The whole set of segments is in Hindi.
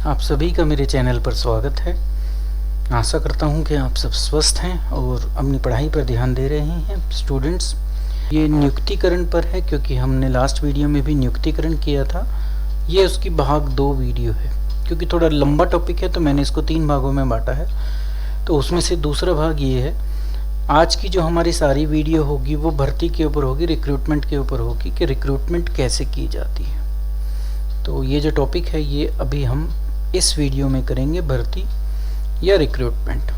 आप सभी का मेरे चैनल पर स्वागत है। आशा करता हूं कि आप सब स्वस्थ हैं और अपनी पढ़ाई पर ध्यान दे रहे हैं। स्टूडेंट्स, ये नियुक्तिकरण पर है क्योंकि हमने लास्ट वीडियो में भी नियुक्तिकरण किया था। ये उसकी भाग 2 वीडियो है। क्योंकि थोड़ा लंबा टॉपिक है तो मैंने इसको 3 भागों में बांटा है। तो उसमें से दूसरा भाग ये है, आज की जो हमारी सारी वीडियो होगी वो भर्ती के ऊपर होगी, रिक्रूटमेंट के ऊपर होगी कि रिक्रूटमेंट कैसे की जाती है। तो ये जो टॉपिक है ये अभी हम इस वीडियो में करेंगे, भर्ती या रिक्रूटमेंट।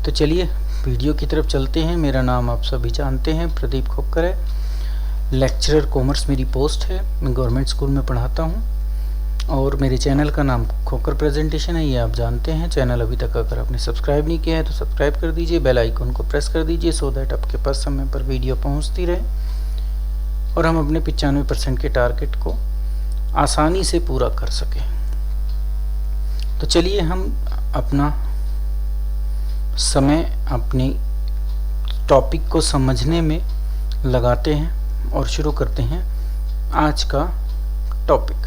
तो चलिए वीडियो की तरफ चलते हैं। मेरा नाम आप सभी जानते हैं, प्रदीप खोकर है। लेक्चरर कॉमर्स मेरी पोस्ट है। मैं गवर्नमेंट स्कूल में पढ़ाता हूं और मेरे चैनल का नाम खोकर प्रेजेंटेशन है, ये आप जानते हैं। चैनल अभी तक अगर आपने सब्सक्राइब नहीं किया है तो सब्सक्राइब कर दीजिए, बेल आइकन को प्रेस कर दीजिए सो दैट आपके पास समय पर वीडियो पहुँचती रहे और हम अपने 95% के टारगेट को आसानी से पूरा कर सकें। तो चलिए हम अपना समय अपनी टॉपिक को समझने में लगाते हैं और शुरू करते हैं आज का टॉपिक,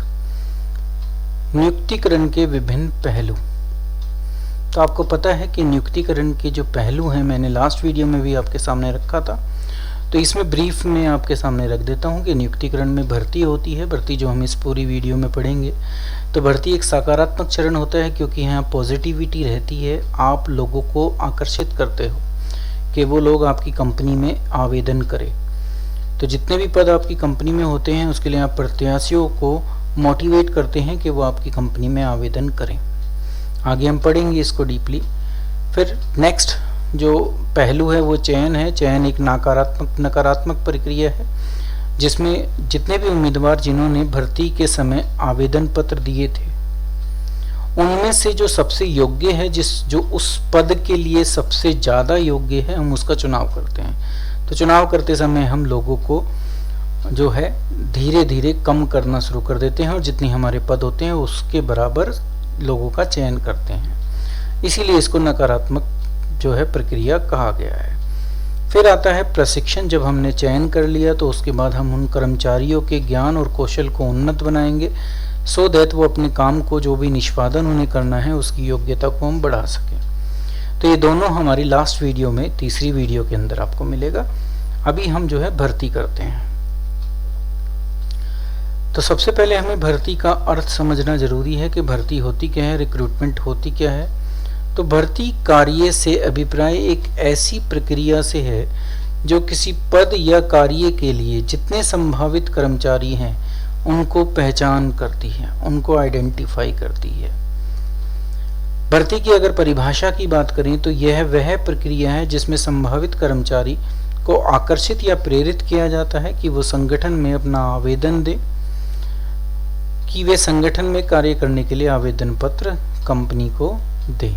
नियुक्तिकरण के विभिन्न पहलू। तो आपको पता है कि नियुक्तिकरण के जो पहलू हैं मैंने लास्ट वीडियो में भी आपके सामने रखा था। तो इसमें ब्रीफ में आपके सामने रख देता हूं कि नियुक्तिकरण में भर्ती होती है। भर्ती जो हम इस पूरी वीडियो में पढ़ेंगे, तो भर्ती एक सकारात्मक चरण होता है क्योंकि यहाँ पॉजिटिविटी रहती है। आप लोगों को आकर्षित करते हो कि वो लोग आपकी कंपनी में आवेदन करें। तो जितने भी पद आपकी कंपनी में होते हैं उसके लिए आप प्रत्याशियों को मोटिवेट करते हैं कि वो आपकी कंपनी में आवेदन करें। आगे हम पढ़ेंगे इसको डीपली। फिर नेक्स्ट जो पहलू है वो चयन है। चयन एक नकारात्मक प्रक्रिया है जिसमें जितने भी उम्मीदवार जिन्होंने भर्ती के समय आवेदन पत्र दिए थे उनमें से जो सबसे योग्य है, जो उस पद के लिए सबसे ज़्यादा योग्य है, हम उसका चुनाव करते हैं। तो चुनाव करते समय हम लोगों को जो है धीरे धीरे कम करना शुरू कर देते हैं और जितनी हमारे पद होते हैं उसके बराबर लोगों का चयन करते हैं। इसीलिए इसको नकारात्मक जो है प्रक्रिया कहा गया है। फिर आता है प्रशिक्षण। जब हमने चयन कर लिया तो उसके बाद हम उन कर्मचारियों के ज्ञान और कौशल को उन्नत बनाएंगे सो दैट वो अपने काम को जो भी निष्पादन उन्हें करना है उसकी योग्यता को हम बढ़ा सकें। तो ये दोनों हमारी लास्ट वीडियो में, तीसरी वीडियो के अंदर आपको मिलेगा। अभी हम जो है भर्ती करते हैं। तो सबसे पहले हमें भर्ती का अर्थ समझना जरूरी है कि भर्ती होती क्या है, रिक्रूटमेंट होती क्या है। तो भर्ती कार्य से अभिप्राय एक ऐसी प्रक्रिया से है जो किसी पद या कार्य के लिए जितने संभावित कर्मचारी हैं उनको पहचान करती है, उनको आइडेंटिफाई करती है। भर्ती की अगर परिभाषा की बात करें तो यह वह प्रक्रिया है जिसमें संभावित कर्मचारी को आकर्षित या प्रेरित किया जाता है कि वो संगठन में अपना आवेदन दे, कि वे संगठन में कार्य करने के लिए आवेदन पत्र कंपनी को दे।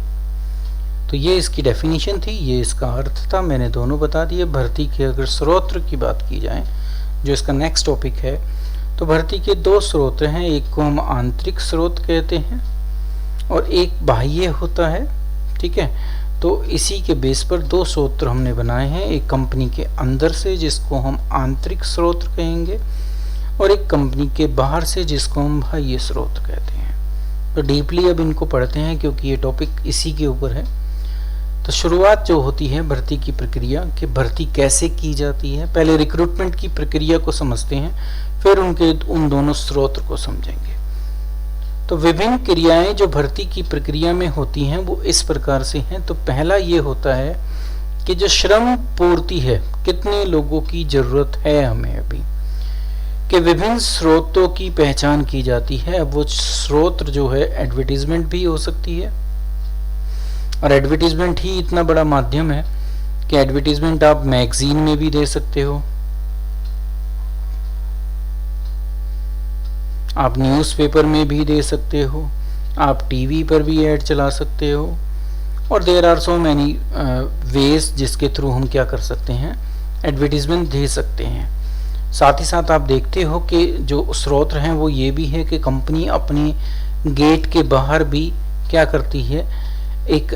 तो ये इसकी डेफिनेशन थी, ये इसका अर्थ था, मैंने दोनों बता दिए। भर्ती के अगर स्रोत की बात की जाए, जो इसका नेक्स्ट टॉपिक है, तो भर्ती के 2 स्रोत हैं। एक को हम आंतरिक स्रोत कहते हैं और एक बाह्य होता है। ठीक है, तो इसी के बेस पर 2 स्रोत हमने बनाए हैं। एक कंपनी के अंदर से जिसको हम आंतरिक स्रोत कहेंगे और एक कंपनी के बाहर से जिसको हम बाह्य स्रोत कहते हैं। तो डीपली अब इनको पढ़ते हैं क्योंकि ये टॉपिक इसी के ऊपर है। तो शुरुआत जो होती है भर्ती की प्रक्रिया कि भर्ती कैसे की जाती है, पहले रिक्रूटमेंट की प्रक्रिया को समझते हैं, फिर उन दोनों स्रोत को समझेंगे। तो विभिन्न क्रियाएं जो भर्ती की प्रक्रिया में होती हैं वो इस प्रकार से हैं। तो पहला ये होता है कि जो श्रम पूर्ति है, कितने लोगों की जरूरत है हमें अभी, कि विभिन्न स्रोतों की पहचान की जाती है। अब वो स्रोत जो है एडवर्टीजमेंट भी हो सकती है और एडवर्टीजमेंट ही इतना बड़ा माध्यम है कि एडवर्टीजमेंट आप मैगजीन में भी दे सकते हो, आप न्यूज़पेपर में भी दे सकते हो, आप टीवी पर भी ऐड चला सकते हो और there are so many ways जिसके थ्रू हम क्या कर सकते हैं, एडवर्टीजमेंट दे सकते हैं। साथ ही साथ आप देखते हो कि जो स्रोत हैं वो ये भी है कि कंपनी अपनी गेट के बाहर भी क्या करती है, एक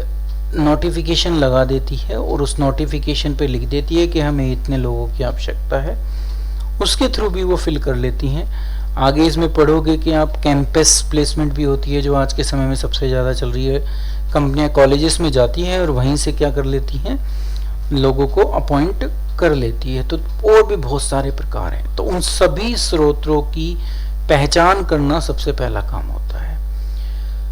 नोटिफिकेशन लगा देती है और उस नोटिफिकेशन पे लिख देती है कि हमें इतने लोगों की आवश्यकता है। उसके थ्रू भी वो फिल कर लेती हैं। आगे इसमें पढ़ोगे कि आप कैंपस प्लेसमेंट भी होती है, जो आज के समय में सबसे ज़्यादा चल रही है। कंपनियां कॉलेजेस में जाती हैं और वहीं से क्या कर लेती हैं, लोगों को अपॉइंट कर लेती है। तो और भी बहुत सारे प्रकार हैं। तो उन सभी स्रोतों की पहचान करना सबसे पहला काम होता है।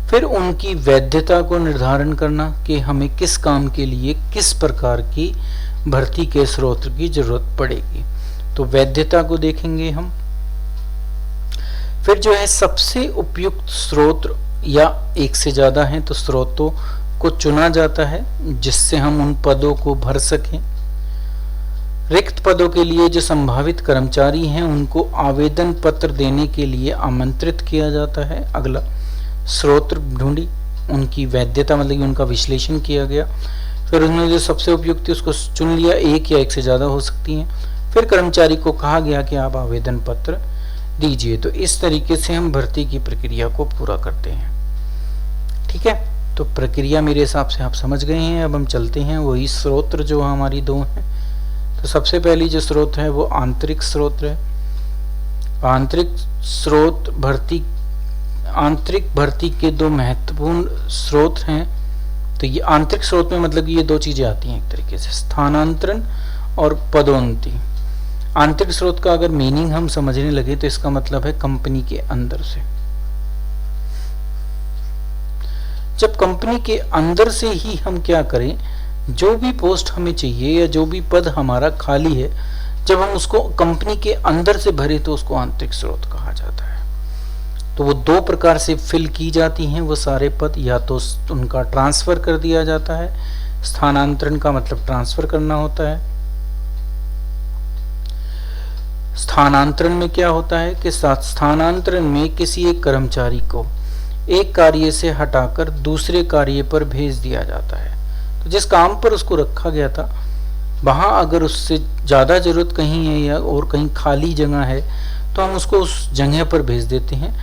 फिर उनकी वैधता को निर्धारण करना कि हमें किस काम के लिए किस प्रकार की भर्ती के स्रोत की जरूरत पड़ेगी, तो वैधता को देखेंगे हम। फिर जो है सबसे उपयुक्त स्रोत, या एक से ज्यादा हैं तो स्रोतों को चुना जाता है जिससे हम उन पदों को भर सकें। रिक्त पदों के लिए जो संभावित कर्मचारी हैं उनको आवेदन पत्र देने के लिए आमंत्रित किया जाता है। अगला स्रोत ढूंढी, उनकी वैधता मतलब उनका विश्लेषण किया गया। फिर उन्होंने जो सबसे उपयुक्त थी उसको चुन लिया, एक या एक से ज़्यादा हो सकती हैं। फिर कर्मचारी को कहा गया कि आप आवेदन पत्र दीजिए। तो इस तरीके से हम भर्ती की प्रक्रिया को पूरा करते हैं। ठीक है, तो प्रक्रिया मेरे हिसाब से आप समझ गए हैं। अब हम चलते हैं वही स्रोत जो हमारी दो हैं। तो सबसे पहली जो स्रोत है वो आंतरिक स्रोत है। आंतरिक स्रोत भर्ती, आंतरिक भर्ती के दो महत्वपूर्ण स्रोत हैं। तो ये आंतरिक स्रोत में मतलब ये दो चीजें आती हैं एक तरीके से, स्थानांतरण और पदोन्नति। आंतरिक स्रोत का अगर मीनिंग हम समझने लगे तो इसका मतलब है कंपनी के अंदर से। जब कंपनी के अंदर से ही हम क्या करें, जो भी पोस्ट हमें चाहिए या जो भी पद हमारा खाली है, जब हम उसको कंपनी के अंदर से भरे तो उसको आंतरिक स्रोत कहा जाता है। तो वो दो प्रकार से फिल की जाती हैं वो सारे पद, या तो उनका ट्रांसफर कर दिया जाता है, स्थानांतरण का मतलब ट्रांसफर करना होता है। स्थानांतरण में क्या होता है कि स्थानांतरण में किसी एक कर्मचारी को एक कार्य से हटाकर दूसरे कार्य पर भेज दिया जाता है। तो जिस काम पर उसको रखा गया था वहां अगर उससे ज्यादा जरूरत कहीं है या और कहीं खाली जगह है तो हम उसको उस जगह पर भेज देते हैं।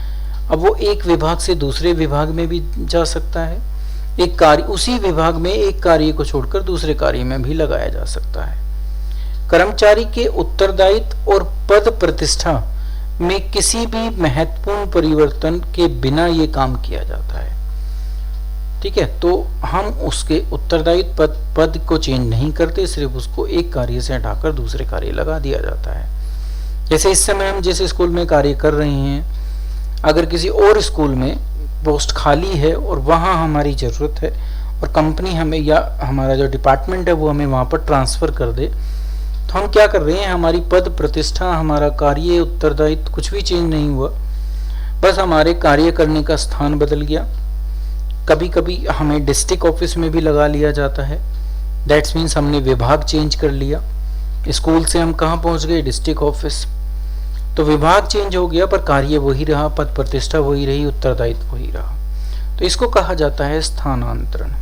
अब वो एक विभाग से दूसरे विभाग में भी जा सकता है, एक कार्य उसी विभाग में एक कार्य को छोड़कर दूसरे कार्य में भी लगाया जा सकता है। कर्मचारी के उत्तरदायित्व और पद प्रतिष्ठा में किसी भी महत्वपूर्ण परिवर्तन के बिना ये काम किया जाता है। ठीक है, तो हम उसके उत्तरदायित्व पद को चेंज नहीं करते, सिर्फ उसको एक कार्य से हटाकर दूसरे कार्य लगा दिया जाता है। जैसे इस समय हम जिस स्कूल में कार्य कर रहे हैं, अगर किसी और स्कूल में पोस्ट खाली है और वहां हमारी जरूरत है और कंपनी हमें या हमारा जो डिपार्टमेंट है वो हमें वहां पर ट्रांसफर कर दे, तो हम क्या कर रहे हैं, हमारी पद प्रतिष्ठा, हमारा कार्य उत्तरदायित्व कुछ भी चेंज नहीं हुआ, बस हमारे कार्य करने का स्थान बदल गया। कभी कभी हमें डिस्ट्रिक्ट ऑफिस में भी लगा लिया जाता है, दैट्स मीन्स हमने विभाग चेंज कर लिया। स्कूल से हम कहाँ पहुंच गए, डिस्ट्रिक्ट ऑफिस। तो विभाग चेंज हो गया पर कार्य वही रहा, पद प्रतिष्ठा वही रही, उत्तरदायित्व वही रहा। तो इसको कहा जाता है स्थानांतरण।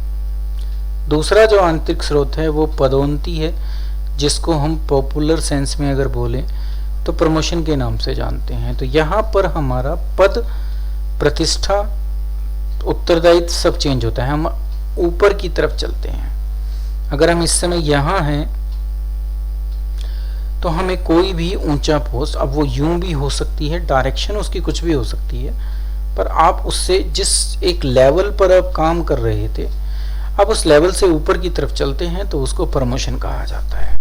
दूसरा जो आंतरिक स्रोत है वो पदोन्नति है, जिसको हम पॉपुलर सेंस में अगर बोलें तो प्रमोशन के नाम से जानते हैं। तो यहाँ पर हमारा पद प्रतिष्ठा उत्तरदायित्व सब चेंज होता है, हम ऊपर की तरफ चलते हैं। अगर हम इस समय यहाँ हैं तो हमें कोई भी ऊंचा पोस्ट, अब वो यूं भी हो सकती है, डायरेक्शन उसकी कुछ भी हो सकती है, पर आप उससे जिस एक लेवल पर आप काम कर रहे थे, अब उस लेवल से ऊपर की तरफ चलते हैं तो उसको प्रमोशन कहा जाता है।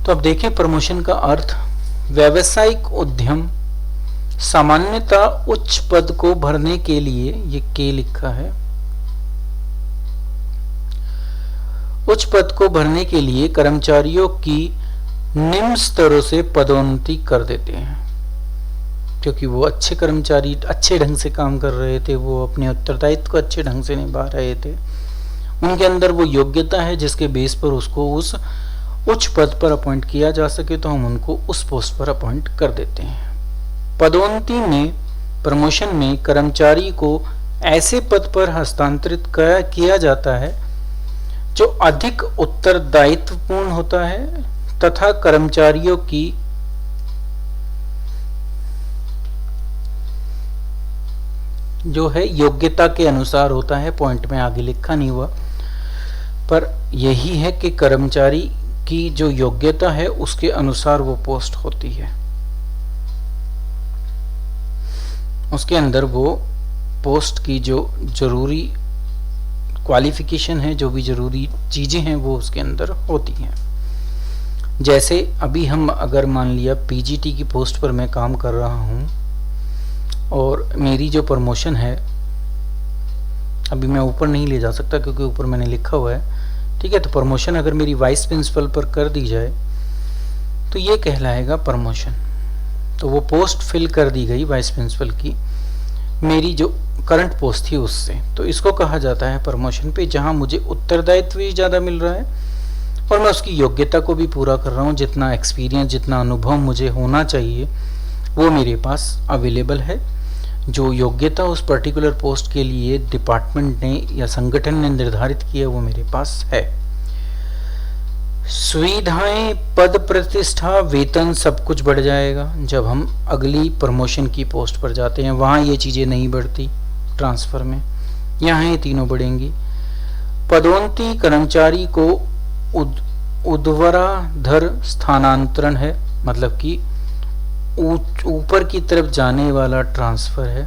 तो अब देखें प्रमोशन का अर्थ। व्यावसायिक उद्यम सामान्यतः उच्च पद को भरने के लिए, ये के लिखा है, उच्च पद को भरने के लिए कर्मचारियों की निम्न स्तरों से पदोन्नति कर देते हैं, क्योंकि वो अच्छे कर्मचारी अच्छे ढंग से काम कर रहे थे, वो अपने उत्तरदायित्व को अच्छे ढंग से निभा रहे थे, उनके अंदर वो योग्यता है जिसके बेस पर उसको उस उच्च पद पर अपॉइंट किया जा सके, तो हम उनको उस पोस्ट पर अपॉइंट कर देते हैं। पदोन्नति में, प्रमोशन में कर्मचारी को ऐसे पद पर हस्तांतरित किया जाता है जो अधिक उत्तरदायित्वपूर्ण होता है तथा कर्मचारियों की जो है योग्यता के अनुसार होता है। पॉइंट में आगे लिखा नहीं हुआ, पर यही है कि कर्मचारी की जो योग्यता है उसके अनुसार वो पोस्ट होती है। उसके अंदर वो पोस्ट की जो जरूरी क्वालिफिकेशन है, जो भी जरूरी चीजें हैं वो उसके अंदर होती हैं। जैसे अभी हम अगर मान लिया पीजीटी की पोस्ट पर मैं काम कर रहा हूं और मेरी जो प्रमोशन है, अभी मैं ऊपर नहीं ले जा सकता क्योंकि ऊपर मैंने लिखा हुआ है, ठीक है। तो प्रमोशन अगर मेरी वाइस प्रिंसिपल पर कर दी जाए तो ये कहलाएगा प्रमोशन। तो वो पोस्ट फिल कर दी गई वाइस प्रिंसिपल की मेरी जो करंट पोस्ट थी उससे, तो इसको कहा जाता है प्रमोशन पे, जहां मुझे उत्तरदायित्व भी ज़्यादा मिल रहा है और मैं उसकी योग्यता को भी पूरा कर रहा हूँ। जितना एक्सपीरियंस, जितना अनुभव मुझे होना चाहिए वो मेरे पास अवेलेबल है। जो योग्यता उस पर्टिकुलर पोस्ट के लिए डिपार्टमेंट ने या संगठन ने निर्धारित किया वो मेरे पास है। सुविधाएं, पद प्रतिष्ठा, वेतन सब कुछ बढ़ जाएगा जब हम अगली प्रमोशन की पोस्ट पर जाते हैं। वहां ये चीजें नहीं बढ़ती ट्रांसफर में, यहाँ ये तीनों बढ़ेंगी। पदोन्नति, कर्मचारी को ऊर्ध्वाधर स्थानांतरण है, मतलब कि ऊपर की तरफ जाने वाला ट्रांसफर है।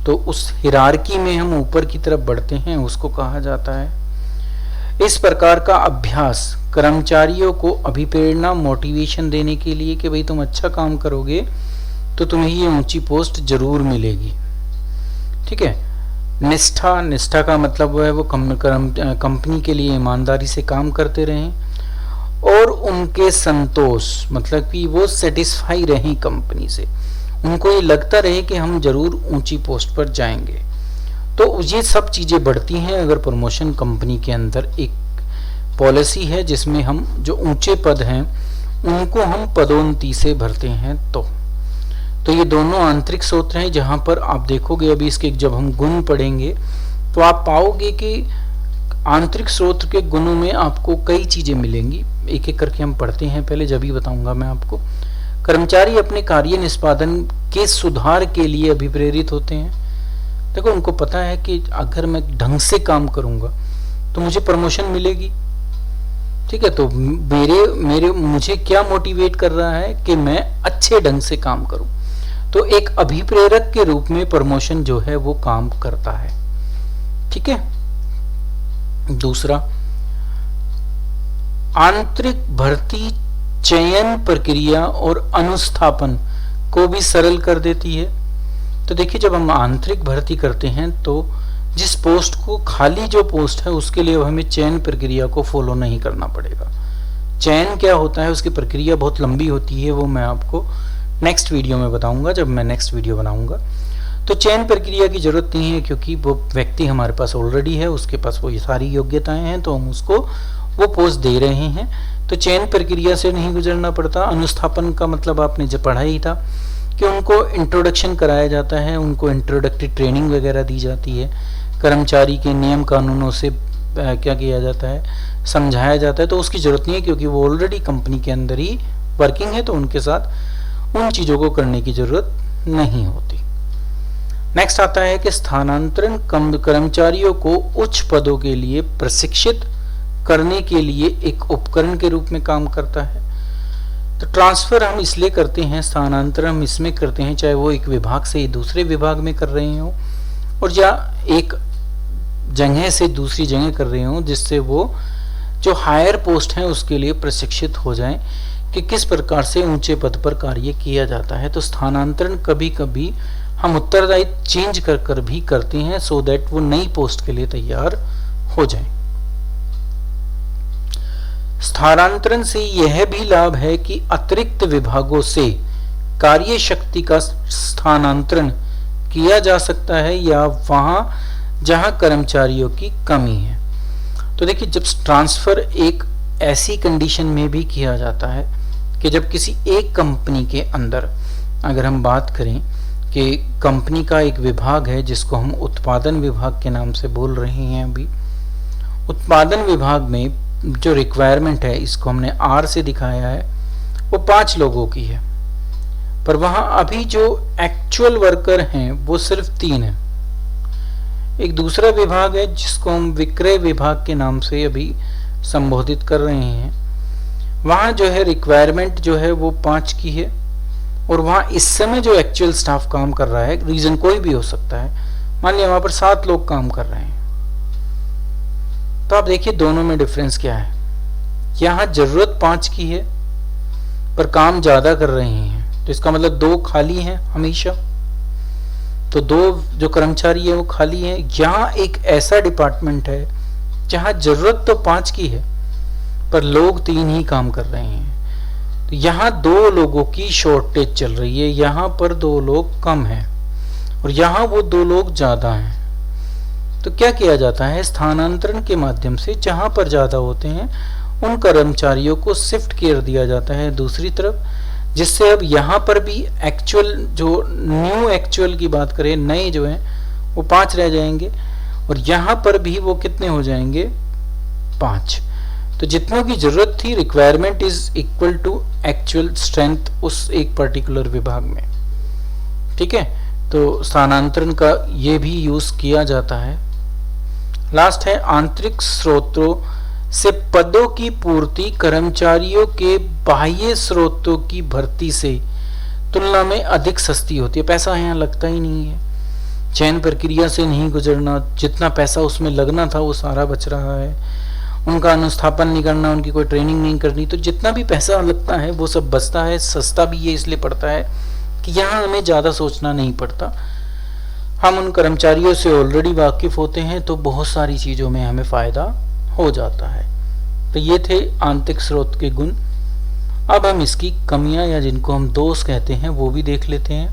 तो उस हिरार्की में हम ऊपर की तरफ बढ़ते हैं, उसको कहा जाता है। इस प्रकार का अभ्यास कर्मचारियों को अभिप्रेरणा, मोटिवेशन देने के लिए कि भाई तुम अच्छा काम करोगे तो तुम्हें ये ऊंची पोस्ट जरूर मिलेगी, ठीक है। निष्ठा, निष्ठा का मतलब वो है वो कंपनी के लिए ईमानदारी से काम करते रहें, और उनके संतोष मतलब कि वो सेटिस्फाई रहें कंपनी से, उनको ये लगता रहे कि हम जरूर ऊंची पोस्ट पर जाएंगे। तो ये सब चीजें बढ़ती हैं अगर प्रमोशन कंपनी के अंदर एक पॉलिसी है जिसमें हम जो ऊंचे पद हैं उनको हम पदोन्नति से भरते हैं। तो ये दोनों आंतरिक सूत्र हैं जहां पर आप देखोगे अभी इसके जब हम गुण पढ़ेंगे तो आप पाओगे कि आंतरिक स्रोत के गुणों में आपको कई चीजें मिलेंगी। एक एक करके हम पढ़ते हैं, पहले जब ही बताऊंगा मैं आपको। कर्मचारी अपने कार्य निष्पादन के सुधार के लिए अभिप्रेरित होते हैं। देखो उनको पता है कि अगर मैं ढंग से काम करूंगा तो मुझे प्रमोशन मिलेगी, ठीक है। तो मेरे मुझे क्या मोटिवेट कर रहा है कि मैं अच्छे ढंग से काम करूं। तो एक अभिप्रेरक के रूप में प्रमोशन जो है वो काम करता है, ठीक है। दूसरा, आंतरिक भर्ती चयन प्रक्रिया और अनुस्थापन को भी सरल कर देती है। तो देखिए जब हम आंतरिक भर्ती करते हैं तो जिस पोस्ट को, खाली जो पोस्ट है उसके लिए हमें चयन प्रक्रिया को फॉलो नहीं करना पड़ेगा। चयन क्या होता है, उसकी प्रक्रिया बहुत लंबी होती है, वो मैं आपको नेक्स्ट वीडियो में बताऊंगा जब मैं नेक्स्ट वीडियो बनाऊंगा। तो चयन प्रक्रिया की जरूरत नहीं है क्योंकि वो व्यक्ति हमारे पास ऑलरेडी है, उसके पास वो ये सारी योग्यताएं हैं, तो हम उसको वो पोस्ट दे रहे हैं। तो चयन प्रक्रिया से नहीं गुजरना पड़ता। अनुस्थापन का मतलब आपने जब पढ़ा ही था कि उनको इंट्रोडक्शन कराया जाता है, उनको इंट्रोडक्टरी ट्रेनिंग वगैरह दी जाती है, कर्मचारी के नियम कानूनों से क्या किया जाता है, समझाया जाता है। तो उसकी जरूरत नहीं है क्योंकि वो ऑलरेडी कंपनी के अंदर ही वर्किंग है, तो उनके साथ उन चीज़ों को करने की जरूरत नहीं होती। नेक्स्ट आता है कि स्थानांतरण कर्मचारियों को उच्च पदों के लिए प्रशिक्षित करने के लिए एक उपकरण के रूप में काम करता है। तो ट्रांसफर हम इसलिए करते हैं, स्थानांतरण हम इसमें करते हैं चाहे वो एक विभाग से दूसरे विभाग में कर रहे हो और या एक जगह से दूसरी जगह कर रहे हो, जिससे वो जो हायर पोस्ट है उसके लिए प्रशिक्षित हो जाएं कि किस प्रकार से ऊंचे पद पर कार्य किया जाता है। तो स्थानांतरण कभी कभी हम उत्तरदायित्व चेंज कर भी करते हैं सो दैट वो नई पोस्ट के लिए तैयार हो जाएं। स्थानांतरण से यह भी लाभ है कि अतिरिक्त विभागों से कार्य शक्ति का स्थानांतरण किया जा सकता है या वहां जहां कर्मचारियों की कमी है। तो देखिए जब ट्रांसफर एक ऐसी कंडीशन में भी किया जाता है कि जब किसी एक कंपनी के अंदर, अगर हम बात करें कि कंपनी का एक विभाग है जिसको हम उत्पादन विभाग के नाम से बोल रहे हैं, अभी उत्पादन विभाग में जो रिक्वायरमेंट है, इसको हमने R से दिखाया है, वो 5 लोगों की है, पर वहां अभी जो एक्चुअल वर्कर हैं वो सिर्फ 3 हैं। एक दूसरा विभाग है जिसको हम विक्रय विभाग के नाम से अभी संबोधित कर रहे हैं, वहां जो है रिक्वायरमेंट जो है वो 5 की है, और वहां इस समय जो एक्चुअल स्टाफ काम कर रहा है, रीजन कोई भी हो सकता है, मान लिया वहां पर 7 लोग काम कर रहे हैं, तो आप देखिए दोनों में डिफरेंस क्या है। यहां जरूरत 5 की है पर काम ज्यादा कर रहे हैं, तो इसका मतलब 2 खाली हैं हमेशा, तो 2 जो कर्मचारी है वो खाली है। यहां एक ऐसा डिपार्टमेंट है जहां जरूरत तो 5 की है पर लोग 3 ही काम कर रहे हैं, तो यहां 2 लोगों की शॉर्टेज चल रही है, यहां पर 2 लोग कम हैं और यहां वो 2 लोग ज्यादा हैं। तो क्या किया जाता है, स्थानांतरण के माध्यम से जहां पर ज्यादा होते हैं उन कर्मचारियों को शिफ्ट कर दिया जाता है दूसरी तरफ, जिससे अब यहां पर भी एक्चुअल जो न्यू एक्चुअल की बात करें, नए जो हैं वो 5 रह जाएंगे और यहां पर भी वो कितने हो जाएंगे, 5। तो जितनों की जरूरत थी, requirement is equal to actual strength उस एक पर्टिकुलर विभाग में। ठीक है, तो स्थानांतरण का ये भी यूज किया जाता है। लास्ट है आंतरिक स्रोतों से पदों की पूर्ति कर्मचारियों के बाह्य स्रोतों की भर्ती से तुलना में अधिक सस्ती होती है। पैसा यहाँ लगता ही नहीं है, चयन प्रक्रिया से नहीं गुजरना, जितना पैसा उसमें लगना था वो सारा बच रहा है, उनका अनुस्थापन नहीं करना, उनकी कोई ट्रेनिंग नहीं करनी, तो जितना भी पैसा लगता है वो सब बचता है। सस्ता भी ये इसलिए पड़ता है कि यहाँ हमें ज़्यादा सोचना नहीं पड़ता, हम उन कर्मचारियों से ऑलरेडी वाकिफ होते हैं, तो बहुत सारी चीज़ों में हमें फ़ायदा हो जाता है। तो ये थे आंतरिक स्रोत के गुण। अब हम इसकी कमियां या जिनको हम दोष कहते हैं वो भी देख लेते हैं।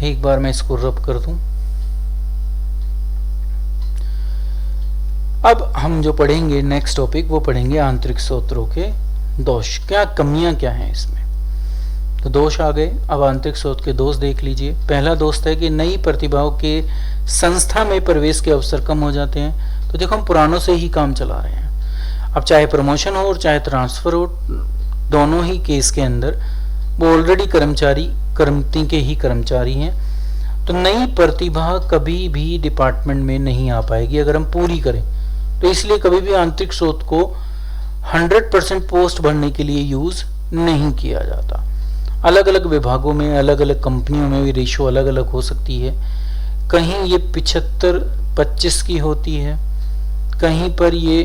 एक बार मैं इसको रब कर दूं। अब हम जो पढ़ेंगे नेक्स्ट टॉपिक वो पढ़ेंगे आंतरिक स्रोतों के दोष, क्या कमियां क्या हैं इसमें। तो दोष आ गए, अब आंतरिक स्रोत के दोष देख लीजिए। पहला दोष है कि नई प्रतिभाओं के संस्था में प्रवेश के अवसर कम हो जाते हैं। तो देखो हम पुरानों से ही काम चला रहे हैं, अब चाहे प्रमोशन हो और चाहे ट्रांसफर हो, दोनों ही केस के अंदर वो ऑलरेडी कर्मती के ही कर्मचारी हैं, तो नई प्रतिभा कभी भी डिपार्टमेंट में नहीं आ पाएगी अगर हम पूरी करें। तो इसलिए कभी भी आंतरिक स्रोत को 100% पोस्ट भरने के लिए यूज नहीं किया जाता। अलग अलग विभागों में, अलग अलग कंपनियों में भी रेशो अलग अलग हो सकती है, कहीं ये 75-25 की होती है, कहीं पर ये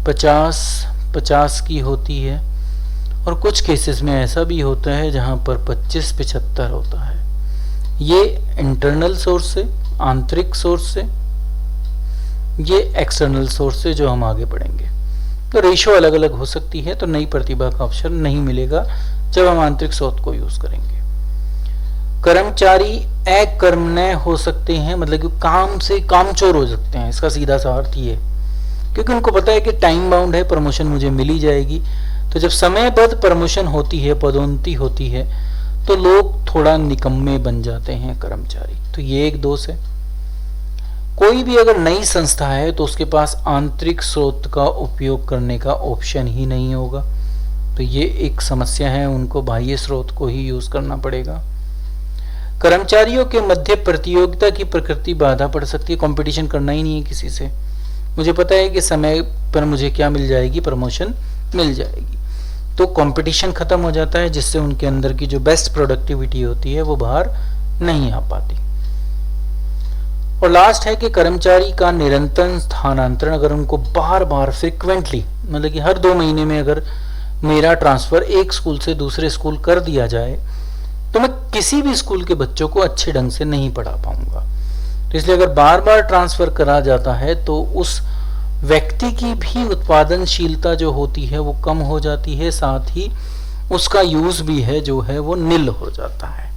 50-50 की होती है, और कुछ केसेस में ऐसा भी होता है जहां पर 25-75 होता है। ये इंटरनल सोर्स से, आंतरिक सोर्स से, ये एक्सटर्नल सोर्स से जो हम आगे पढ़ेंगे। तो रेशो अलग अलग हो सकती है, तो नई प्रतिभा का अवसर नहीं मिलेगा जब हम आंतरिक स्रोत को यूज करेंगे। कर्मचारी अकर्मण्य हो सकते हैं, मतलब कि काम से कामचोर हो सकते हैं, इसका सीधा सा अर्थ ये, क्योंकि उनको पता है कि टाइम बाउंड है, प्रमोशन मुझे मिल ही जाएगी। तो जब समयबद्ध प्रमोशन होती है, पदोन्नति होती है, तो लोग थोड़ा निकम्मे बन जाते हैं कर्मचारी। तो ये एक दोष है। कोई भी अगर नई संस्था है तो उसके पास आंतरिक स्रोत का उपयोग करने का ऑप्शन ही नहीं होगा, तो ये एक समस्या है, उनको बाह्य स्रोत को ही यूज करना पड़ेगा। कर्मचारियों के मध्य प्रतियोगिता की प्रकृति बाधा पड़ सकती है, कंपटीशन करना ही नहीं है किसी से, मुझे पता है कि समय पर मुझे क्या मिल जाएगी, प्रमोशन मिल जाएगी, तो कंपटीशन खत्म हो जाता है, जिससे उनके अंदर की जो बेस्ट प्रोडक्टिविटी होती है वो बाहर नहीं आ पाती। और लास्ट है कि कर्मचारी का निरंतर स्थानांतरण, अगर उनको बार बार फ्रिक्वेंटली, मतलब कि हर 2 महीने में अगर मेरा ट्रांसफर एक स्कूल से दूसरे स्कूल कर दिया जाए, तो मैं किसी भी स्कूल के बच्चों को अच्छे ढंग से नहीं पढ़ा पाऊंगा। तो इसलिए अगर बार बार ट्रांसफर करा जाता है तो उस व्यक्ति की भी उत्पादनशीलता जो होती है वो कम हो जाती है, साथ ही उसका यूज भी है जो है वो निल हो जाता है।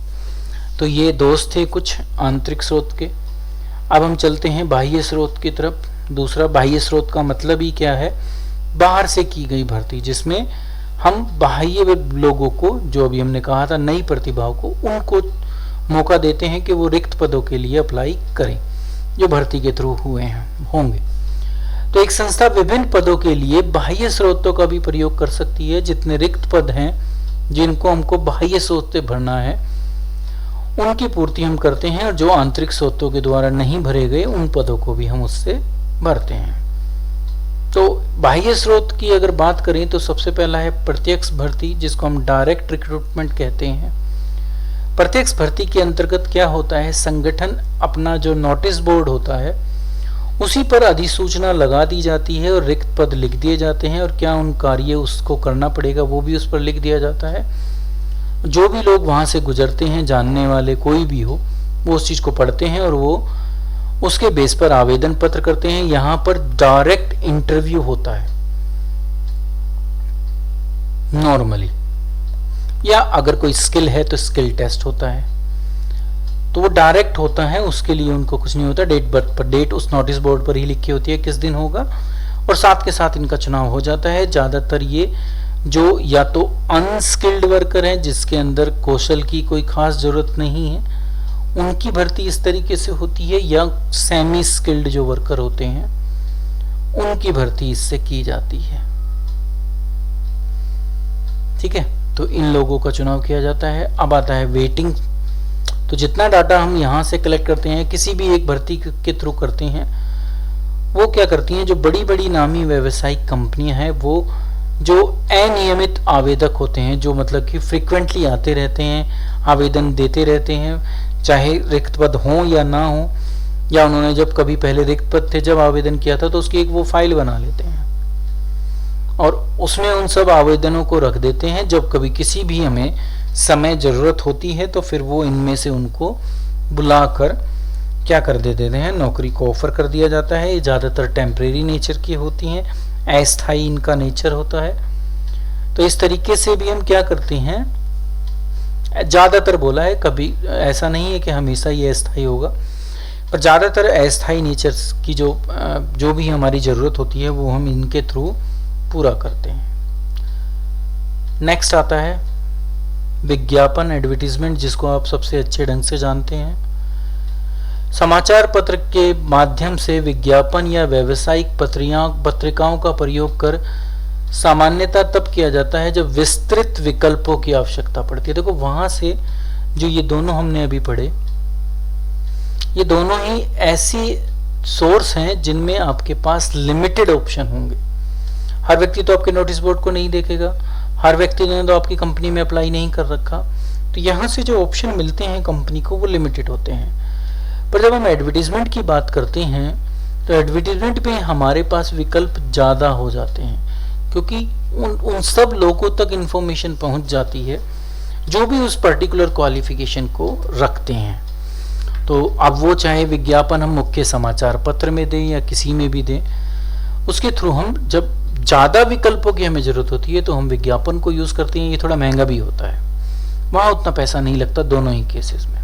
तो ये दोष थे कुछ आंतरिक स्रोत के। अब हम चलते हैं बाह्य स्रोत की तरफ। दूसरा, बाह्य स्रोत का मतलब ही क्या है, बाहर से की गई भर्ती, जिसमें हम बाह्य लोगों को, जो अभी हमने कहा था नई प्रतिभाओं को, उनको मौका देते हैं कि वो रिक्त पदों के लिए अप्लाई करें जो भर्ती के थ्रू होंगे। तो एक संस्था विभिन्न पदों के लिए बाह्य स्रोतों का भी प्रयोग कर सकती है। जितने रिक्त पद हैं जिनको हमको बाह्य स्रोत से भरना है उनकी पूर्ति हम करते हैं, और जो आंतरिक स्रोतों के द्वारा नहीं भरे गए उन पदों को भी हम उससे भरते हैं। तो बाह्य स्रोत की अगर बात करें तो सबसे पहला है प्रत्यक्ष भर्ती, जिसको हम डायरेक्ट रिक्रूटमेंट कहते हैं। प्रत्यक्ष भर्ती के अंतर्गत क्या होता है, संगठन अपना जो नोटिस बोर्ड होता है उसी पर अधिसूचना लगा दी जाती है और रिक्त पद लिख दिए जाते हैं, और क्या उन कार्य उसको करना पड़ेगा वो भी उस पर लिख दिया जाता है। जो भी लोग वहां से गुजरते हैं, जानने वाले कोई भी हो, वो उस चीज को पढ़ते हैं और वो उसके बेस पर आवेदन पत्र करते हैं। यहां पर डायरेक्ट इंटरव्यू होता है नॉर्मली, या अगर कोई स्किल है तो स्किल टेस्ट होता है, तो वो डायरेक्ट होता है, उसके लिए उनको कुछ नहीं होता। डेट बर्थ पर डेट उस नोटिस बोर्ड पर ही लिखी होती है किस दिन होगा, और साथ के साथ इनका चुनाव हो जाता है। ज्यादातर ये जो या तो अनस्किल्ड वर्कर हैं जिसके अंदर कौशल की कोई खास जरूरत नहीं है, उनकी भर्ती इस तरीके से होती है, या सेमी स्किल्ड जो वर्कर होते हैं उनकी भर्ती इससे की जाती है। ठीक है, तो इन लोगों का चुनाव किया जाता है। अब आता है वेटिंग। तो जितना डाटा हम यहां से कलेक्ट करते हैं, किसी भी एक भर्ती के थ्रू करते हैं, वो क्या करती हैं, जो बड़ी बड़ी नामी व्यावसायिक कंपनियां हैं, वो जो अनियमित आवेदक होते हैं, जो मतलब कि फ्रिक्वेंटली आते रहते हैं, आवेदन देते रहते हैं, चाहे रिक्त पद हो या ना हो, या उन्होंने जब कभी पहले रिक्त पद थे जब आवेदन किया था तो उसकी एक वो फाइल बना लेते हैं और उसमें उन सब आवेदनों को रख देते हैं। जब कभी किसी भी हमें समय जरूरत होती है तो फिर वो इनमें से उनको बुलाकर क्या कर देते हैं, नौकरी को ऑफर कर दिया जाता है। ये ज़्यादातर टेम्परेरी नेचर की होती हैं, अस्थायी इनका नेचर होता है। तो इस तरीके से भी हम क्या करते हैं, ज़्यादातर बोला है, कभी ऐसा नहीं है कि हमेशा ये अस्थायी होगा, पर ज़्यादातर अस्थायी नेचर की जो भी हमारी ज़रूरत होती है वो हम इनके थ्रू पूरा करते हैं। नेक्स्ट आता है विज्ञापन, एडवर्टीजमेंट, जिसको आप सबसे अच्छे ढंग से जानते हैं। समाचार पत्र के माध्यम से विज्ञापन या व्यावसायिक पत्रिकाओं का प्रयोग कर सामान्यतः तब किया जाता है जब विस्तृत विकल्पों की आवश्यकता पड़ती है। देखो वहां से जो ये दोनों हमने अभी पढ़े, ये दोनों ही ऐसी सोर्स हैं जिनमें आपके पास लिमिटेड ऑप्शन होंगे। हर व्यक्ति तो आपके नोटिस बोर्ड को नहीं देखेगा, हर व्यक्ति ने तो आपकी कंपनी में अप्लाई नहीं कर रखा, तो यहाँ से जो ऑप्शन मिलते हैं कंपनी को वो लिमिटेड होते हैं। पर जब हम एडवर्टीजमेंट की बात करते हैं तो एडवर्टीजमेंट में हमारे पास विकल्प ज़्यादा हो जाते हैं, क्योंकि उन सब लोगों तक इंफॉर्मेशन पहुंच जाती है जो भी उस पर्टिकुलर क्वालिफिकेशन को रखते हैं। तो अब वो चाहे विज्ञापन हम मुख्य समाचार पत्र में दें या किसी में भी दें, उसके थ्रू हम जब ज़्यादा विकल्पों की हमें ज़रूरत होती है तो हम विज्ञापन को यूज़ करते हैं। ये थोड़ा महंगा भी होता है, वहाँ उतना पैसा नहीं लगता दोनों ही केसेस में।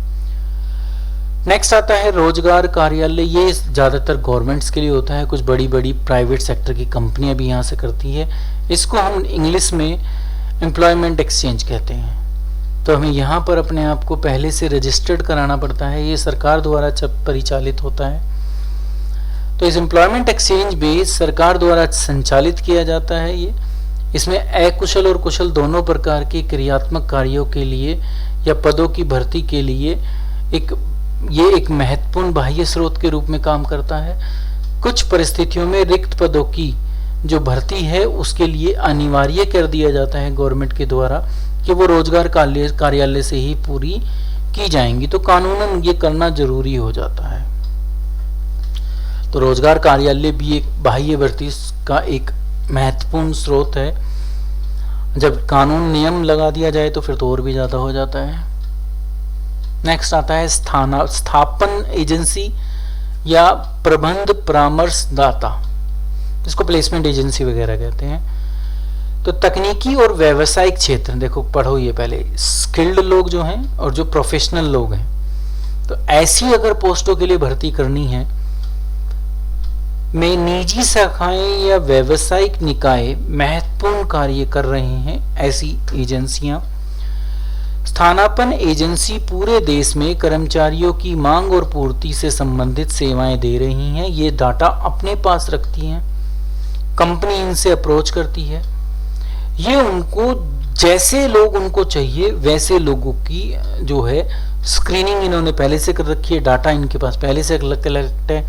नेक्स्ट आता है रोजगार कार्यालय। ये ज़्यादातर गवर्नमेंट्स के लिए होता है, कुछ बड़ी बड़ी प्राइवेट सेक्टर की कंपनियां भी यहाँ से करती है। इसको हम इंग्लिश में एम्प्लॉयमेंट एक्सचेंज कहते हैं। तो हमें यहाँ पर अपने आप को पहले से रजिस्टर्ड कराना पड़ता है, ये सरकार द्वारा परिचालित होता है। तो इस एम्प्लॉयमेंट एक्सचेंज भी सरकार द्वारा संचालित किया जाता है। ये इसमें अकुशल और कुशल दोनों प्रकार के क्रियात्मक कार्यों के लिए या पदों की भर्ती के लिए ये एक महत्वपूर्ण बाह्य स्रोत के रूप में काम करता है। कुछ परिस्थितियों में रिक्त पदों की जो भर्ती है उसके लिए अनिवार्य कर दिया जाता है गवर्नमेंट के द्वारा कि वो रोजगार कार्यालय से ही पूरी की जाएंगी, तो कानूनन ये करना जरूरी हो जाता है। तो रोजगार कार्यालय भी एक बाह्य भर्ती का एक महत्वपूर्ण स्रोत है। जब कानून नियम लगा दिया जाए तो फिर तो और भी ज्यादा हो जाता है। नेक्स्ट आता है स्थापन एजेंसी या प्रबंध परामर्शदाता, इसको प्लेसमेंट एजेंसी वगैरह कहते हैं। तो तकनीकी और व्यावसायिक क्षेत्र, देखो पढ़ो ये पहले, स्किल्ड लोग जो हैं और जो प्रोफेशनल लोग हैं, तो ऐसी अगर पोस्टों के लिए भर्ती करनी है में निजी शाखाएं या व्यावसायिक निकाय महत्वपूर्ण कार्य कर रहे हैं। ऐसी एजेंसियां स्थानापन्न एजेंसी पूरे देश में कर्मचारियों की मांग और पूर्ति से संबंधित सेवाएं दे रही हैं। ये डाटा अपने पास रखती हैं, कंपनी इनसे अप्रोच करती है, ये उनको जैसे लोग उनको चाहिए वैसे लोगों की जो है स्क्रीनिंग इन्होंने पहले से कर रखी है, डाटा इनके पास पहले से कलेक्ट है,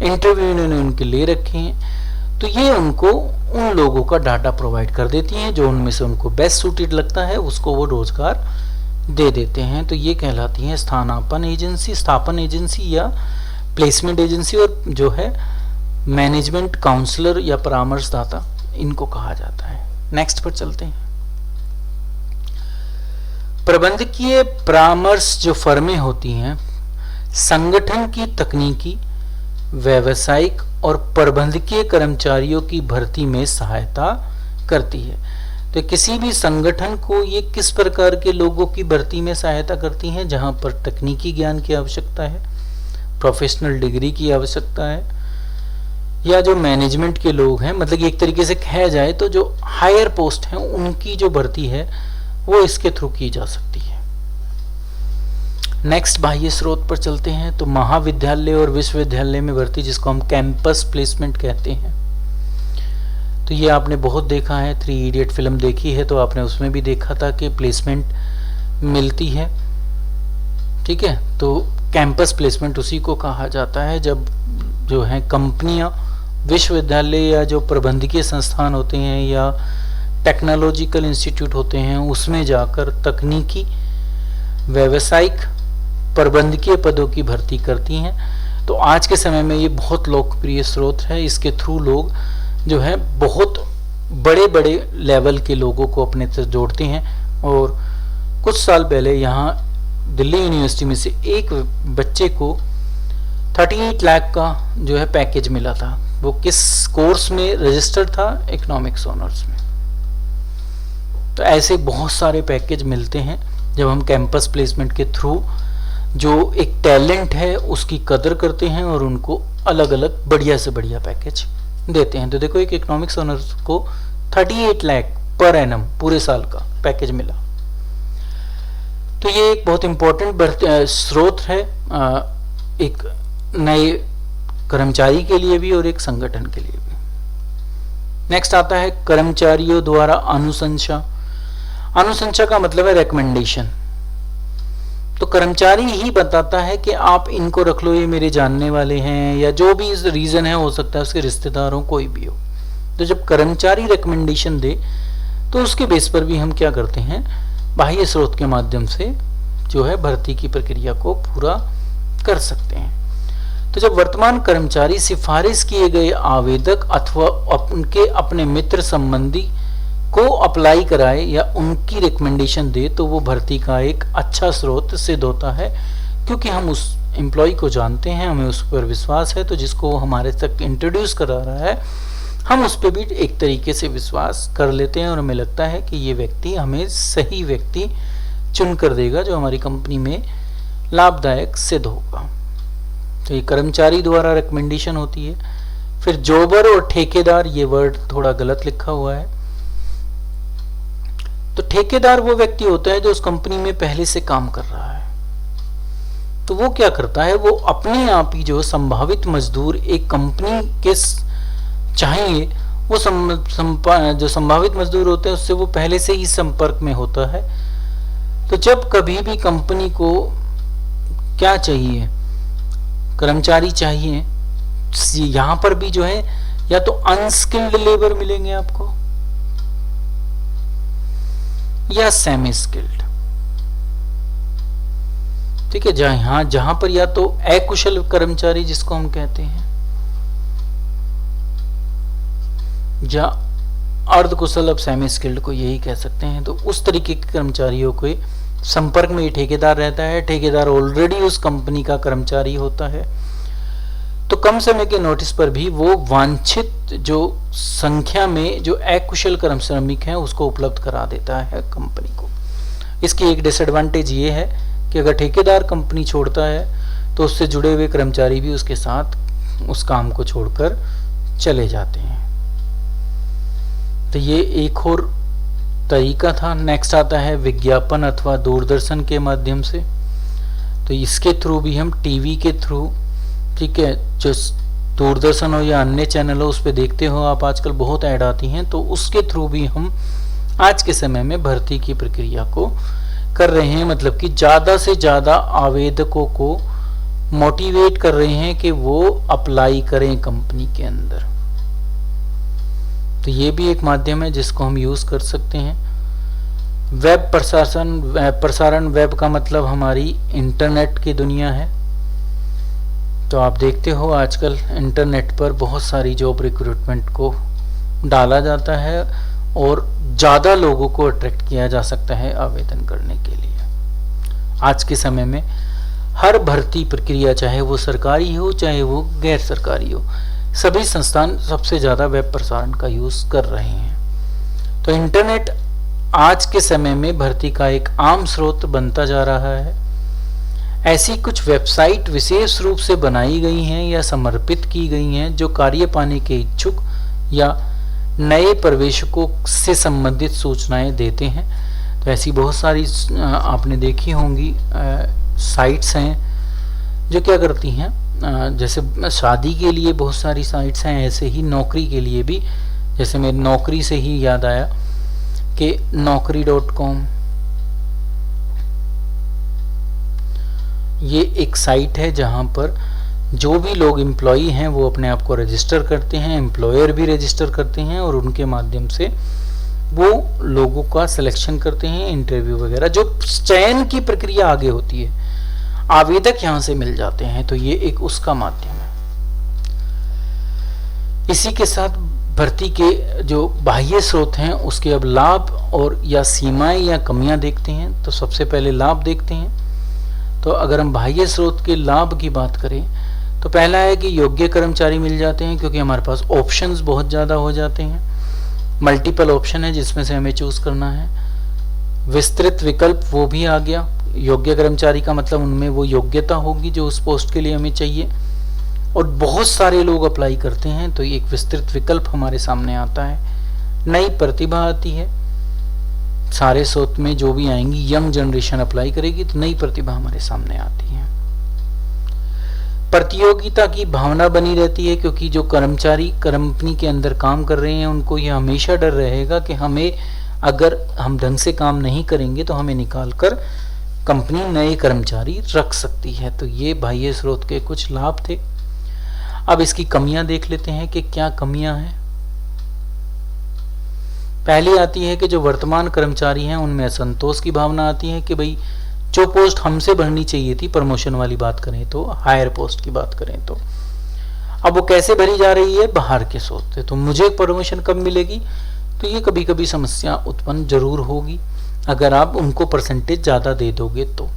इंटरव्यू इन्होंने उनके ले रखे हैं। तो ये उनको उन लोगों का डाटा प्रोवाइड कर देती हैं जो उनमें से उनको बेस्ट सूटेड लगता है, उसको वो रोजगार दे देते हैं। तो ये कहलाती है स्थानापन्न एजेंसी या प्लेसमेंट एजेंसी, और जो है मैनेजमेंट काउंसलर या परामर्शदाता, इनको कहा जाता है। नेक्स्ट पर चलते हैं। प्रबंधकीय परामर्श जो फर्में होती हैं, संगठन की तकनीकी, व्यावसायिक और प्रबंधकीय कर्मचारियों की भर्ती में सहायता करती है। तो किसी भी संगठन को ये किस प्रकार के लोगों की भर्ती में सहायता करती हैं? जहां पर तकनीकी ज्ञान की आवश्यकता है, प्रोफेशनल डिग्री की आवश्यकता है, या जो मैनेजमेंट के लोग हैं, मतलब एक तरीके से कहा जाए तो जो हायर पोस्ट हैं उनकी जो भर्ती है वो इसके थ्रू की जा सकती है। नेक्स्ट बाह्य स्रोत पर चलते हैं। तो महाविद्यालय और विश्वविद्यालय में भर्ती, जिसको हम कैंपस प्लेसमेंट कहते हैं। तो ये आपने बहुत देखा है, 3 इडियट फिल्म देखी है तो आपने उसमें भी देखा था कि प्लेसमेंट मिलती है, ठीक है। तो कैंपस प्लेसमेंट उसी को कहा जाता है जब जो है कंपनियां, विश्वविद्यालय या जो प्रबंधकीय संस्थान होते हैं या टेक्नोलॉजिकल इंस्टीट्यूट होते हैं उसमें जाकर तकनीकी, व्यावसायिक, प्रबंधकीय पदों की भर्ती करती हैं। तो आज के समय में ये बहुत लोकप्रिय स्रोत है। इसके थ्रू लोग जो है बहुत बड़े बड़े लेवल के लोगों को अपने से जोड़ते हैं। और कुछ साल पहले यहाँ दिल्ली यूनिवर्सिटी में से एक बच्चे को 38 लाख का जो है पैकेज मिला था। वो किस कोर्स में रजिस्टर्ड था? इकोनॉमिक्स ऑनर्स में। तो ऐसे बहुत सारे पैकेज मिलते हैं जब हम कैंपस प्लेसमेंट के थ्रू जो एक टैलेंट है उसकी कदर करते हैं और उनको अलग अलग बढ़िया से बढ़िया पैकेज देते हैं। तो देखो, एक इकोनॉमिक्स ऑनर्स को 38 लाख पर एनम पूरे साल का पैकेज मिला। तो ये एक बहुत इंपॉर्टेंट स्रोत है एक नए कर्मचारी के लिए भी और एक संगठन के लिए भी। नेक्स्ट आता है कर्मचारियों द्वारा अनुशंसा। अनुशंसा का मतलब है रिकमेंडेशन। तो कर्मचारी ही बताता है कि आप इनको रख लो, ये मेरे जानने वाले हैं, या जो भी रीजन है, हो सकता है उसके रिश्तेदारों कोई भी हो। तो जब कर्मचारी रिकमेंडेशन दे तो उसके बेस पर भी हम क्या करते हैं, बाह्य स्रोत के माध्यम से जो है भर्ती की प्रक्रिया को पूरा कर सकते हैं। तो जब वर्तमान कर्मचारी सिफारिश किए गए आवेदक अथवा उनके अपने मित्र संबंधी को अप्लाई कराए या उनकी रिकमेंडेशन दे तो वो भर्ती का एक अच्छा स्रोत सिद्ध होता है, क्योंकि हम उस एम्प्लॉय को जानते हैं, हमें उस पर विश्वास है। तो जिसको हमारे तक इंट्रोड्यूस करा रहा है हम उस पर भी एक तरीके से विश्वास कर लेते हैं और हमें लगता है कि ये व्यक्ति हमें सही व्यक्ति चुन कर देगा जो हमारी कंपनी में लाभदायक सिद्ध होगा। तो ये कर्मचारी द्वारा रिकमेंडेशन होती है। फिर जॉबर और ठेकेदार, ये वर्ड थोड़ा गलत लिखा हुआ है। तो ठेकेदार वो व्यक्ति होता है जो उस कंपनी में पहले से काम कर रहा है। तो वो क्या करता है, वो अपने आप ही जो संभावित मजदूर एक कंपनी के चाहिए, वो जो संभावित मजदूर होते हैं उससे वो पहले से ही संपर्क में होता है। तो जब कभी भी कंपनी को क्या चाहिए, कर्मचारी चाहिए, यहां पर भी जो है या तो अनस्किल्ड लेबर मिलेंगे आपको या सेमी स्किल्ड, ठीक है। जहां पर या तो अकुशल कर्मचारी जिसको हम कहते हैं या अर्धकुशल, अब सेमी स्किल्ड को यही कह सकते हैं। तो उस तरीके के कर्मचारियों के संपर्क में ये ठेकेदार रहता है। ठेकेदार ऑलरेडी उस कंपनी का कर्मचारी होता है, तो कम समय के नोटिस पर भी वो वांछित जो संख्या में जो अकुशल कर्म श्रमिक हैं उसको उपलब्ध करा देता है कंपनी को। इसकी एक डिसएडवांटेज ये है कि अगर ठेकेदार कंपनी छोड़ता है तो उससे जुड़े हुए कर्मचारी भी उसके साथ उस काम को छोड़कर चले जाते हैं। तो ये एक और तरीका था। नेक्स्ट आता है विज्ञापन अथवा दूरदर्शन के माध्यम से। तो इसके थ्रू भी हम टीवी के थ्रू, ठीक है, जो दूरदर्शन हो या अन्य चैनल हो उस पर देखते हो आप, आजकल बहुत ऐड आती हैं, तो उसके थ्रू भी हम आज के समय में भर्ती की प्रक्रिया को कर रहे हैं। मतलब कि ज़्यादा से ज़्यादा आवेदकों को मोटिवेट कर रहे हैं कि वो अप्लाई करें कंपनी के अंदर। तो ये भी एक माध्यम है जिसको हम यूज़ कर सकते हैं। वेब प्रसारण, वेब का मतलब हमारी इंटरनेट की दुनिया है। तो आप देखते हो आजकल इंटरनेट पर बहुत सारी जॉब रिक्रूटमेंट को डाला जाता है और ज़्यादा लोगों को अट्रैक्ट किया जा सकता है आवेदन करने के लिए। आज के समय में हर भर्ती प्रक्रिया, चाहे वो सरकारी हो चाहे वो गैर सरकारी हो, सभी संस्थान सबसे ज़्यादा वेब प्रसारण का यूज़ कर रहे हैं। तो इंटरनेट आज के समय में भर्ती का एक आम स्रोत बनता जा रहा है। ऐसी कुछ वेबसाइट विशेष रूप से बनाई गई हैं या समर्पित की गई हैं जो कार्य पाने के इच्छुक या नए प्रवेशकों से संबंधित सूचनाएं देते हैं। तो ऐसी बहुत सारी आपने देखी होंगी साइट्स हैं जो क्या करती हैं, जैसे शादी के लिए बहुत सारी साइट्स हैं, ऐसे ही नौकरी के लिए भी। जैसे मेरी नौकरी से ही याद आया कि naukri.com ये एक साइट है जहां पर जो भी लोग एम्प्लॉई हैं वो अपने आप को रजिस्टर करते हैं, एम्प्लॉयर भी रजिस्टर करते हैं और उनके माध्यम से वो लोगों का सिलेक्शन करते हैं, इंटरव्यू वगैरह, जो चयन की प्रक्रिया आगे होती है, आवेदक यहाँ से मिल जाते हैं। तो ये एक उसका माध्यम है। इसी के साथ भर्ती के जो बाह्य स्रोत हैं उसके अब लाभ और या सीमाएं या कमियां देखते हैं। तो सबसे पहले लाभ देखते हैं। तो अगर हम बाह्य स्रोत के लाभ की बात करें तो पहला है कि योग्य कर्मचारी मिल जाते हैं, क्योंकि हमारे पास ऑप्शंस बहुत ज़्यादा हो जाते हैं। मल्टीपल ऑप्शन है जिसमें से हमें चूज करना है। विस्तृत विकल्प वो भी आ गया। योग्य कर्मचारी का मतलब उनमें वो योग्यता होगी जो उस पोस्ट के लिए हमें चाहिए, और बहुत सारे लोग अप्लाई करते हैं तो एक विस्तृत विकल्प हमारे सामने आता है। नई प्रतिभा आती है। सारे स्रोत में जो भी आएंगी, यंग जनरेशन अप्लाई करेगी तो नई प्रतिभा हमारे सामने आती है। प्रतियोगिता की भावना बनी रहती है, क्योंकि जो कर्मचारी कंपनी के अंदर काम कर रहे हैं उनको ये हमेशा डर रहेगा कि हमें, अगर हम ढंग से काम नहीं करेंगे तो हमें निकाल कर कंपनी नए कर्मचारी रख सकती है। तो ये बाह्य स्रोत के कुछ लाभ थे। अब इसकी कमियां देख लेते हैं कि क्या कमियां हैं। पहली आती है कि जो वर्तमान कर्मचारी हैं उनमें असंतोष की भावना आती है कि भाई जो पोस्ट हमसे भरनी चाहिए थी, प्रमोशन वाली बात करें तो, हायर पोस्ट की बात करें तो, अब वो कैसे भरी जा रही है, बाहर के स्रोत से। तो मुझे प्रमोशन कब मिलेगी? तो ये कभी कभी समस्या उत्पन्न जरूर होगी अगर आप उनको परसेंटेज ज़्यादा दे दोगे तो।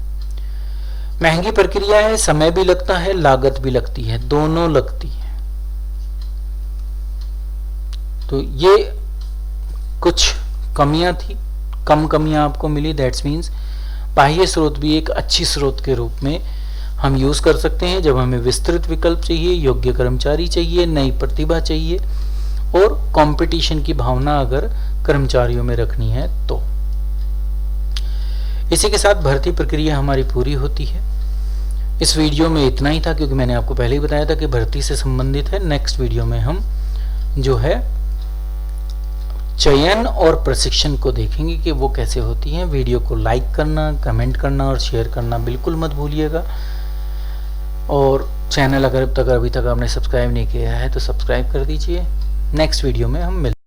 महंगी प्रक्रिया है, समय भी लगता है, लागत भी लगती है, दोनों लगती है। तो ये कुछ कमियां थी, कम कमियां आपको मिली। दैट्स मीन्स बाह्य स्रोत भी एक अच्छी स्रोत के रूप में हम यूज कर सकते हैं जब हमें विस्तृत विकल्प चाहिए, योग्य कर्मचारी चाहिए, नई प्रतिभा चाहिए और कंपटीशन की भावना अगर कर्मचारियों में रखनी है तो। इसी के साथ भर्ती प्रक्रिया हमारी पूरी होती है। इस वीडियो में इतना ही था, क्योंकि मैंने आपको पहले ही बताया था कि भर्ती से संबंधित है। नेक्स्ट वीडियो में हम जो है चयन और प्रशिक्षण को देखेंगे कि वो कैसे होती हैं। वीडियो को लाइक करना, कमेंट करना और शेयर करना बिल्कुल मत भूलिएगा। और चैनल अगर अभी तक आपने सब्सक्राइब नहीं किया है तो सब्सक्राइब कर दीजिए। नेक्स्ट वीडियो में हम मिलते हैं।